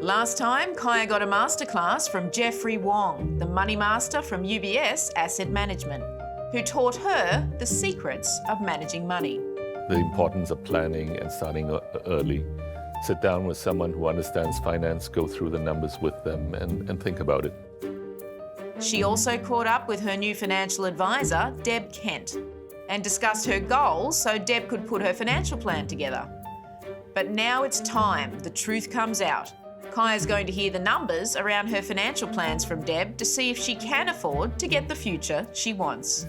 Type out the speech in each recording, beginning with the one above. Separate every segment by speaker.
Speaker 1: Last time, Kyah got a masterclass from Jeffrey Wong, the money master from UBS Asset Management, who taught her the secrets of managing money.
Speaker 2: The importance of planning and starting early. Sit down with someone who understands finance, go through the numbers with them and think about it.
Speaker 1: She also caught up with her new financial advisor, Deb Kent, and discussed her goals so Deb could put her financial plan together. But now it's time, the truth comes out. Kyah's going to hear the numbers around her financial plans from Deb to see if she can afford to get the future she wants.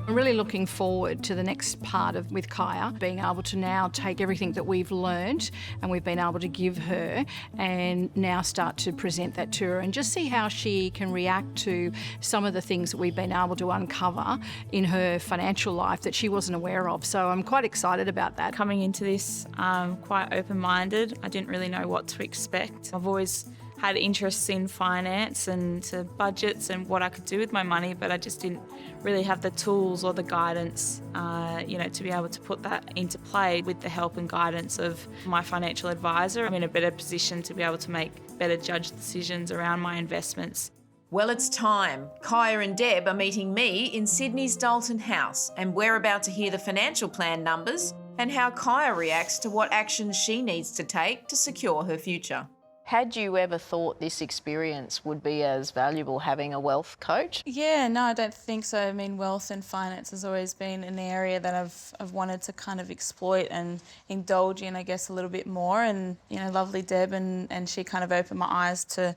Speaker 3: I'm really looking forward to the next part with Kyah, being able to now take everything that we've learned and we've been able to give her and now start to present that to her and just see how she can react to some of the things that we've been able to uncover in her financial life that she wasn't aware of. So I'm quite excited about that.
Speaker 4: Coming into this, quite open-minded. I didn't really know what to expect. I've always had interests in finance and to budgets and what I could do with my money, but I just didn't really have the tools or the guidance, to be able to put that into play. With the help and guidance of my financial advisor, I'm in a better position to be able to make better judged decisions around my investments.
Speaker 1: Well, it's time. Kyah and Deb are meeting me in Sydney's Dalton House, and we're about to hear the financial plan numbers and how Kyah reacts to what actions she needs to take to secure her future.
Speaker 5: Had you ever thought this experience would be as valuable having a wealth coach?
Speaker 4: Yeah, no, I don't think so. I mean, wealth and finance has always been an area that I've wanted to kind of exploit and indulge in, I guess, a little bit more. And, lovely Deb and she kind of opened my eyes to,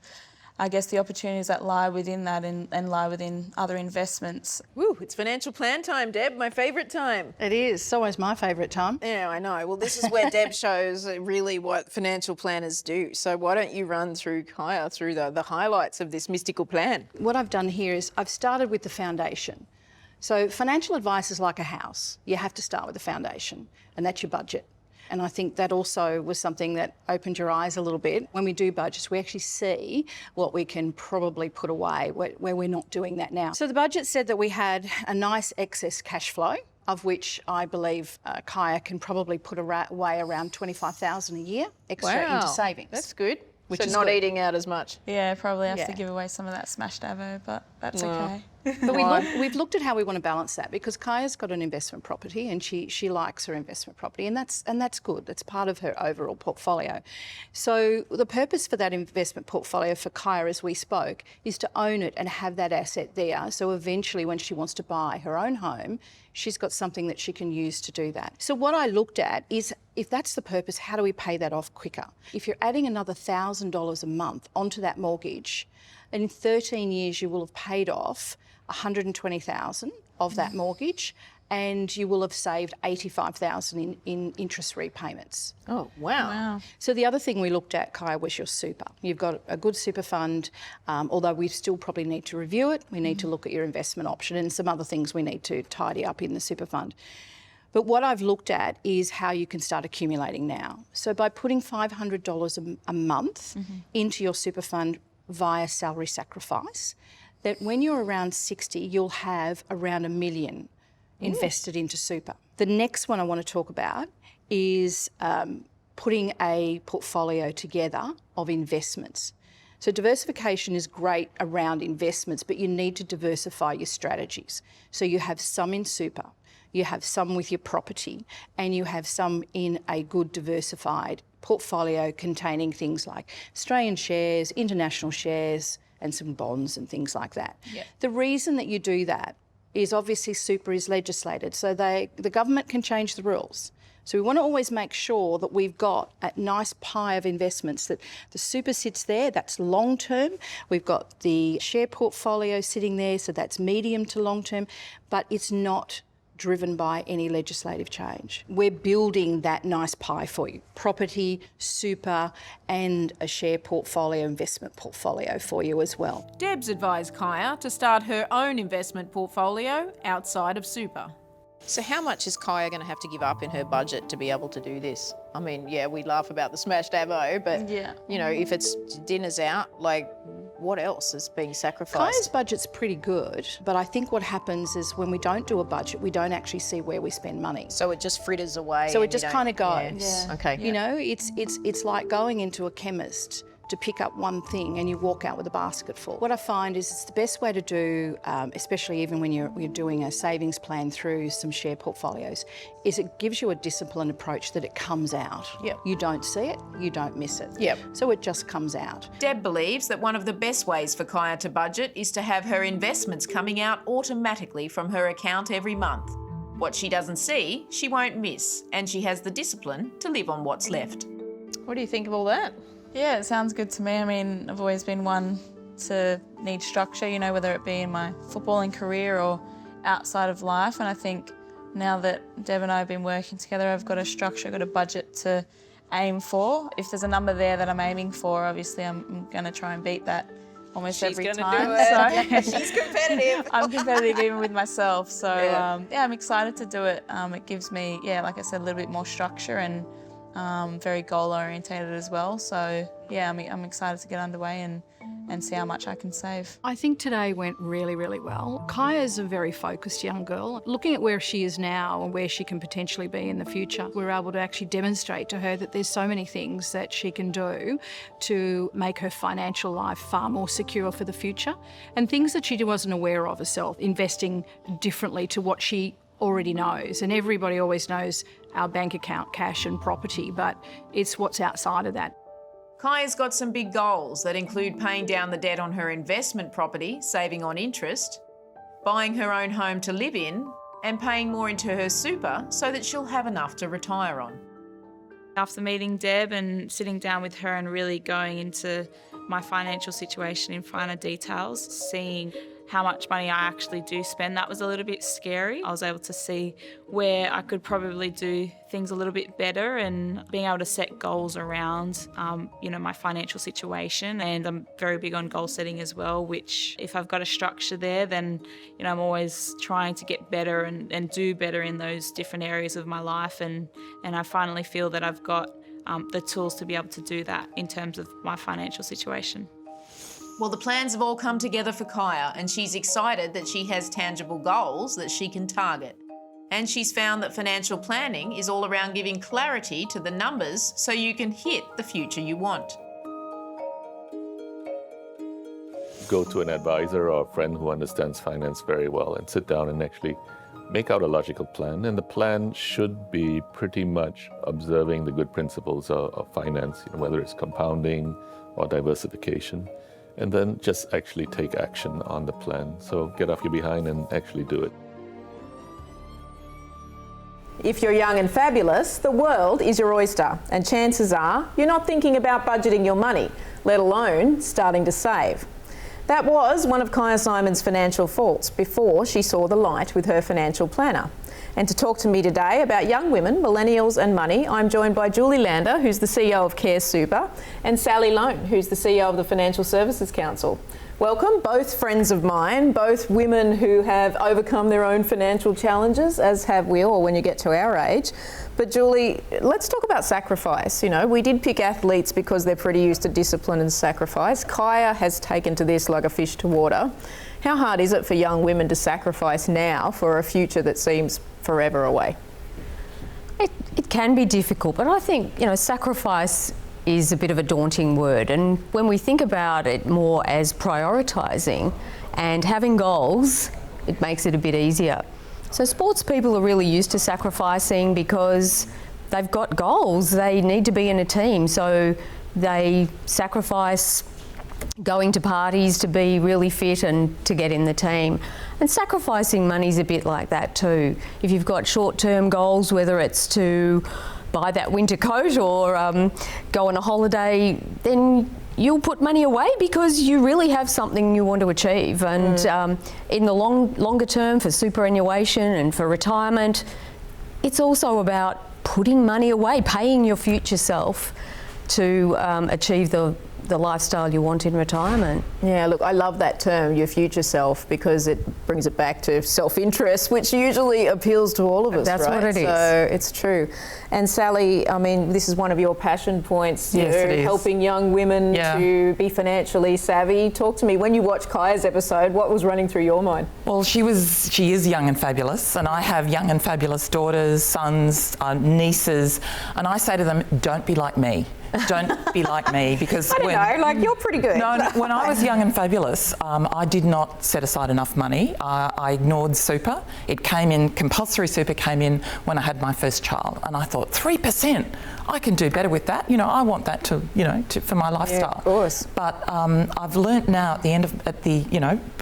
Speaker 4: I guess, the opportunities that lie within that and lie within other investments.
Speaker 1: Woo, it's financial plan time, Deb, my favourite time.
Speaker 3: It is. It's always my favourite time.
Speaker 1: Yeah, I know. Well, this is where Deb shows really what financial planners do. So why don't you run through Kyah through the highlights of this mystical plan?
Speaker 3: What I've done here is I've started with the foundation. So financial advice is like a house. You have to start with the foundation, and that's your budget. And I think that also was something that opened your eyes a little bit. When we do budgets, we actually see what we can probably put away where we're not doing that now. So the budget said that we had a nice excess cash flow, of which I believe Kyah can probably put away around $25,000 a year extra into savings.
Speaker 1: That's good.
Speaker 3: Which
Speaker 1: so
Speaker 3: is
Speaker 1: not
Speaker 3: good.
Speaker 1: eating out as much.
Speaker 4: Yeah, probably have to give away some of that smashed avo, but that's okay.
Speaker 3: But we've looked at how we want to balance that, because Kyah's got an investment property and she likes her investment property, and that's good. That's part of her overall portfolio. So the purpose for that investment portfolio for Kyah, as we spoke, is to own it and have that asset there. So eventually when she wants to buy her own home, she's got something that she can use to do that. So what I looked at is, if that's the purpose, how do we pay that off quicker? If you're adding another $1,000 a month onto that mortgage, and in 13 years you will have paid off $120,000 of that mortgage, and you will have saved $85,000 in interest repayments.
Speaker 1: Oh, wow.
Speaker 3: So the other thing we looked at, Kyah, was your super. You've got a good super fund, although we still probably need to review it. We need to look at your investment option and some other things we need to tidy up in the super fund. But what I've looked at is how you can start accumulating now. So by putting $500 a month into your super fund via salary sacrifice, that when you're around 60, you'll have around $1 million invested into super. The next one I want to talk about is putting a portfolio together of investments. So diversification is great around investments, but you need to diversify your strategies. So you have some in super, you have some with your property, and you have some in a good diversified portfolio containing things like Australian shares, international shares, and some bonds and things like that.
Speaker 4: Yep.
Speaker 3: The reason that you do that is obviously super is legislated, so the government can change the rules. So we want to always make sure that we've got a nice pie of investments, that the super sits there, that's long term. We've got the share portfolio sitting there, so that's medium to long term, but it's not driven by any legislative change. We're building that nice pie for you. Property, super, and a share portfolio, investment portfolio for you as well.
Speaker 1: Deb's advised Kyah to start her own investment portfolio outside of super. So how much is Kyah going to have to give up in her budget to be able to do this? I mean, yeah, we laugh about the smashed avo, but,
Speaker 4: Yeah.
Speaker 1: you know, if it's dinner's out, like,
Speaker 5: What else is being
Speaker 3: Kyah's
Speaker 5: sacrificed?
Speaker 3: budget's pretty good, but I think what happens is when we don't do a budget, we don't actually see where we spend money.
Speaker 5: So it just fritters away.
Speaker 3: So
Speaker 5: and
Speaker 3: it just
Speaker 5: you don't-
Speaker 3: kind of goes.
Speaker 5: Yeah. Okay.
Speaker 3: You know, it's like going into a chemist to pick up one thing and you walk out with a basket full. What I find is it's the best way to do, especially even when you're doing a savings plan through some share portfolios, is it gives you a disciplined approach that it comes out.
Speaker 5: Yep.
Speaker 3: You don't see it, you don't miss it.
Speaker 5: Yep.
Speaker 3: So it just comes out.
Speaker 1: Deb believes that one of the best ways for Kyah to budget is to have her investments coming out automatically from her account every month. What she doesn't see, she won't miss, and she has the discipline to live on what's left.
Speaker 5: What do you think of all that?
Speaker 4: Yeah, it sounds good to me. I mean, I've always been one to need structure, you know, whether it be in my footballing career or outside of life. And I think now that Deb and I have been working together, I've got a structure, I've got a budget to aim for. If there's a number there that I'm aiming for, obviously I'm going to try and beat that almost every time.
Speaker 5: Do it.
Speaker 4: So
Speaker 5: She's competitive.
Speaker 4: I'm competitive even with myself. So yeah, I'm excited to do it. It gives me, yeah, like I said, a little bit more structure and very goal orientated as well. So yeah, I'm excited to get underway and see how much I can save.
Speaker 3: I think today went really, really well. Kyah's a very focused young girl. Looking at where she is now and where she can potentially be in the future, we're able to actually demonstrate to her that there's so many things that she can do to make her financial life far more secure for the future, and things that she wasn't aware of herself, investing differently to what she already knows. And everybody always knows our bank account, cash and property, but it's what's outside of that.
Speaker 1: Kyah's got some big goals that include paying down the debt on her investment property, saving on interest, buying her own home to live in, and paying more into her super so that she'll have enough to retire on.
Speaker 4: After meeting Deb and sitting down with her and really going into my financial situation in finer details, seeing how much money I actually do spend, that was a little bit scary. I was able to see where I could probably do things a little bit better and being able to set goals around, you know, my financial situation. And I'm very big on goal setting as well, which if I've got a structure there, then, you know, I'm always trying to get better and do better in those different areas of my life. And I finally feel that I've got the tools to be able to do that in terms of my financial situation.
Speaker 1: Well, the plans have all come together for Kyah, and she's excited that she has tangible goals that she can target. And she's found that financial planning is all around giving clarity to the numbers so you can hit the future you want.
Speaker 2: Go to an advisor or a friend who understands finance very well and sit down and actually make out a logical plan. And the plan should be pretty much observing the good principles of finance, you know, whether it's compounding or diversification. And then just actually take action on the plan. So get off your behind and actually do it.
Speaker 6: If you're young and fabulous, the world is your oyster, and chances are you're not thinking about budgeting your money, let alone starting to save. That was one of Kyah Simon's financial faults before she saw the light with her financial planner. And to talk to me today about young women, millennials and money, I'm joined by Julie Lander, who's the CEO of Care Super, and Sally Lone, who's the CEO of the Financial Services Council. Welcome, both friends of mine, both women who have overcome their own financial challenges, as have we all when you get to our age. But Julie, let's talk about sacrifice. You know, we did pick athletes because they're pretty used to discipline and sacrifice. Kyah has taken to this like a fish to water. How hard is it for young women to sacrifice now for a future that seems forever away?
Speaker 7: It can be difficult, but I think, you know, sacrifice is a bit of a daunting word. And when we think about it more as prioritising and having goals, it makes it a bit easier. So sports people are really used to sacrificing because they've got goals. They need to be in a team, so they sacrifice going to parties to be really fit and to get in the team. And sacrificing money's a bit like that too. If you've got short-term goals, whether it's to buy that winter coat or go on a holiday, then you'll put money away because you really have something you want to achieve. And in the longer term, for superannuation and for retirement, it's also about putting money away, paying your future self to achieve the the lifestyle you want in retirement.
Speaker 6: Yeah, look, I love that term, your future self, because it brings it back to self-interest, which usually appeals to all of us,
Speaker 7: That's
Speaker 6: right?
Speaker 7: what it is.
Speaker 6: So it's true. And Sally, I mean, this is one of your passion points,
Speaker 8: Yes, it is.
Speaker 6: helping young women to be financially savvy. Talk to me, when you watched Kyah's episode, what was running through your mind?
Speaker 8: Well, she is young and fabulous, and I have young and fabulous daughters, sons, nieces, and I say to them, don't be like me. Don't be like me, because
Speaker 6: I don't know, like you're pretty good.
Speaker 8: No, when I was young and fabulous, I did not set aside enough money. I ignored super. It came in, compulsory super came in when I had my first child, and I thought 3%. I can do better with that. You know, I want that to, for my lifestyle.
Speaker 6: Yeah, of course.
Speaker 8: But I've learnt now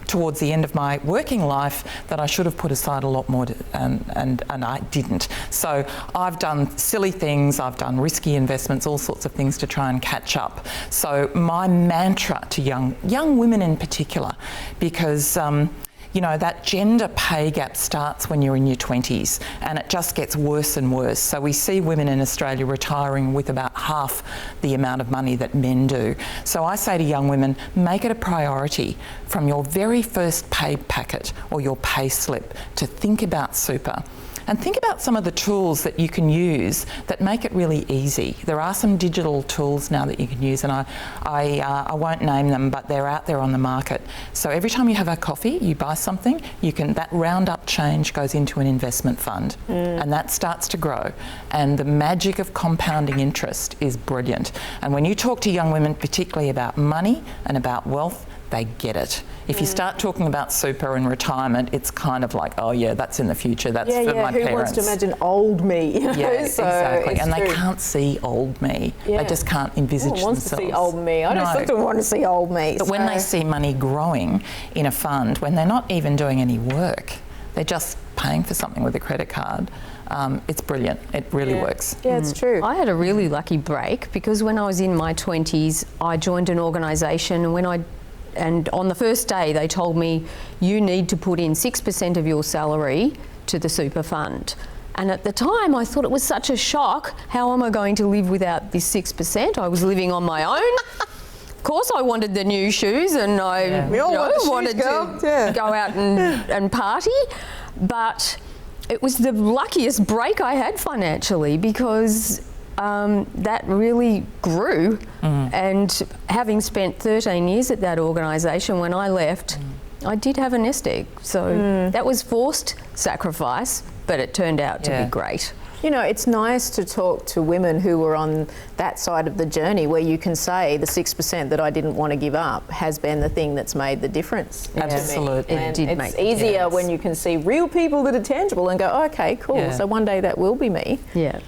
Speaker 8: towards the end of my working life that I should have put aside a lot more, and I didn't. So I've done silly things, I've done risky investments, all sorts of things to try and catch up. So my mantra to young women in particular, because that gender pay gap starts when you're in your 20s, and it just gets worse and worse. So we see women in Australia retiring with about half the amount of money that men do. So I say to young women, make it a priority from your very first pay packet or your pay slip to think about super. And think about some of the tools that you can use that make it really easy. There are some digital tools now that you can use, and I won't name them, but they're out there on the market. So every time you have a coffee, you buy something, that round up change goes into an investment fund, and that starts to grow. And the magic of compounding interest is brilliant. And when you talk to young women, particularly about money and about wealth, they get it. If you start talking about super and retirement, it's kind of like, oh yeah, that's in the future, that's for my parents.
Speaker 6: Who wants to imagine old me?
Speaker 8: Yeah,
Speaker 6: so
Speaker 8: exactly. And
Speaker 6: true.
Speaker 8: they can't see old me.
Speaker 6: Yeah.
Speaker 8: They just can't envisage
Speaker 6: No one wants
Speaker 8: themselves.
Speaker 6: to see old me. I don't still want to see old me.
Speaker 8: But when they see money growing in a fund, when they're not even doing any work, they're just paying for something with a credit card, it's brilliant. It really works.
Speaker 6: Yeah, it's true.
Speaker 7: I had a really lucky break because when I was in my 20s, I joined an organisation, and on the first day they told me you need to put in 6% of your salary to the super fund. And at the time I thought it was such a shock. How am I going to live without this 6%? I was living on my own. Of course I wanted the new shoes, and I wanted to go out and party. But it was the luckiest break I had financially, because that really grew. And having spent 13 years at that organisation, when I left, I did have a nest egg. So that was forced sacrifice, but it turned out to be great.
Speaker 6: You know, it's nice to talk to women who were on that side of the journey where you can say the 6% that I didn't want to give up has been the thing that's made the difference.
Speaker 8: Absolutely.
Speaker 6: And
Speaker 7: It did
Speaker 6: it's
Speaker 7: make
Speaker 6: easier when you can see real people that are tangible and go, oh, okay, cool,
Speaker 8: Yeah.
Speaker 6: so one day that will be me.
Speaker 7: Yeah.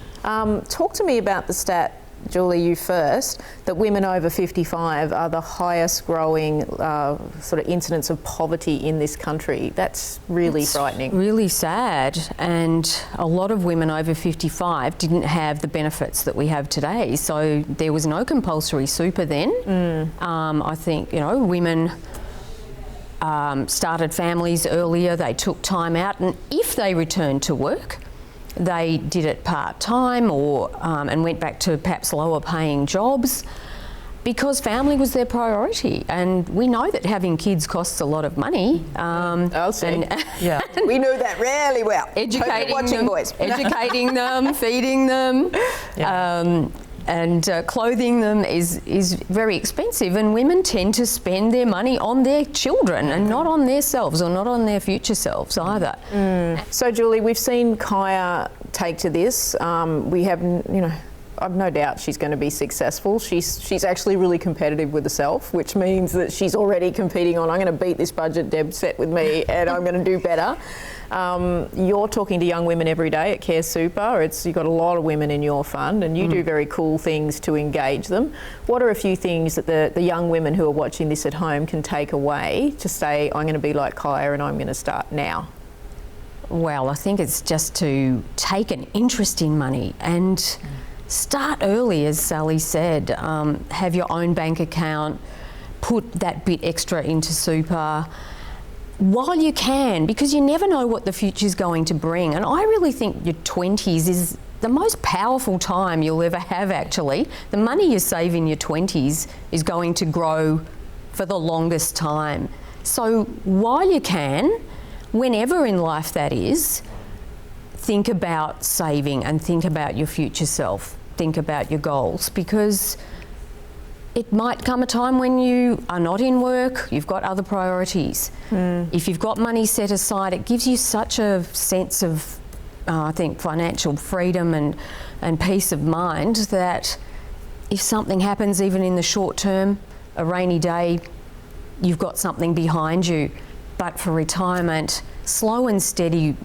Speaker 6: Talk to me about the stat, Julie, you first, that women over 55 are the highest growing sort of incidence of poverty in this country. That's really frightening.
Speaker 7: Really sad, and a lot of women over 55 didn't have the benefits that we have today. So there was no compulsory super then. I think, women started families earlier, they took time out, and if they returned to work, they did it part-time or and went back to perhaps lower paying jobs because family was their priority. And we know that having kids costs a lot of money.
Speaker 6: I'll say.
Speaker 8: Yeah.
Speaker 6: We know that really well.
Speaker 7: Educating them, feeding them, and clothing them is very expensive, and women tend to spend their money on their children and not on themselves or not on their future selves either.
Speaker 6: So, Julie, we've seen Kyah take to this. We have, I've no doubt she's going to be successful. She's actually really competitive with herself, which means that she's already competing on, I'm going to beat this budget Deb set with me and I'm going to do better. You're talking to young women every day at Care Super. You've got a lot of women in your fund and you do very cool things to engage them. What are a few things that the young women who are watching this at home can take away to say, I'm going to be like Kyah and I'm going to start now?
Speaker 7: Well, I think it's just to take an interest in money and start early, as Sally said. Have your own bank account, put that bit extra into super while you can, because you never know what the future's going to bring. And I really think your 20s the most powerful time you'll ever have, actually. The money you save in your 20s is going to grow for the longest time. So while you can, whenever in life that is, think about saving and think about your future self. Think about your goals, because it might come a time when you are not in work, you've got other priorities. If you've got money set aside, it gives you such a sense of, I think, financial freedom and peace of mind that if something happens, even in the short term, a rainy day, you've got something behind you. But for retirement, slow and steady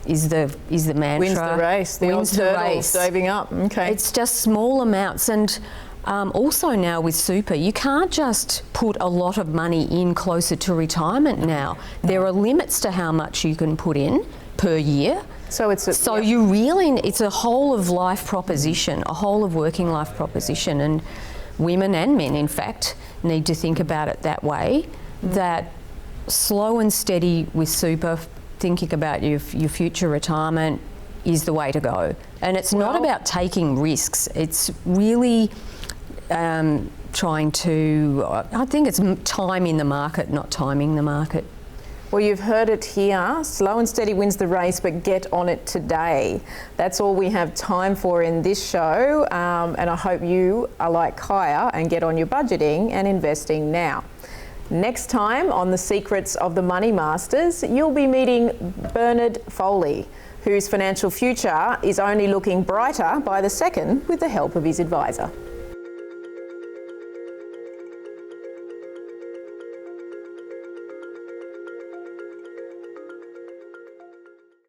Speaker 7: is the mantra.
Speaker 6: Wins the race. The old turtle saving up. Okay.
Speaker 7: It's just small amounts, and also now with super, you can't just put a lot of money in closer to retirement now. There are limits to how much you can put in per year.
Speaker 6: So it's
Speaker 7: it's a whole of life proposition, a whole of working life proposition, and women and men, in fact, need to think about it that way. That slow and steady with super, thinking about your future retirement is the way to go. And it's not about taking risks. It's really trying to, I think it's timing the market, not timing the market.
Speaker 6: Well, you've heard it here. Slow and steady wins the race, but get on it today. That's all we have time for in this show. And I hope you are like Kyah and get on your budgeting and investing now. Next time on The Secrets of the Money Masters, you'll be meeting Bernard Foley, whose financial future is only looking brighter by the second with the help of his advisor.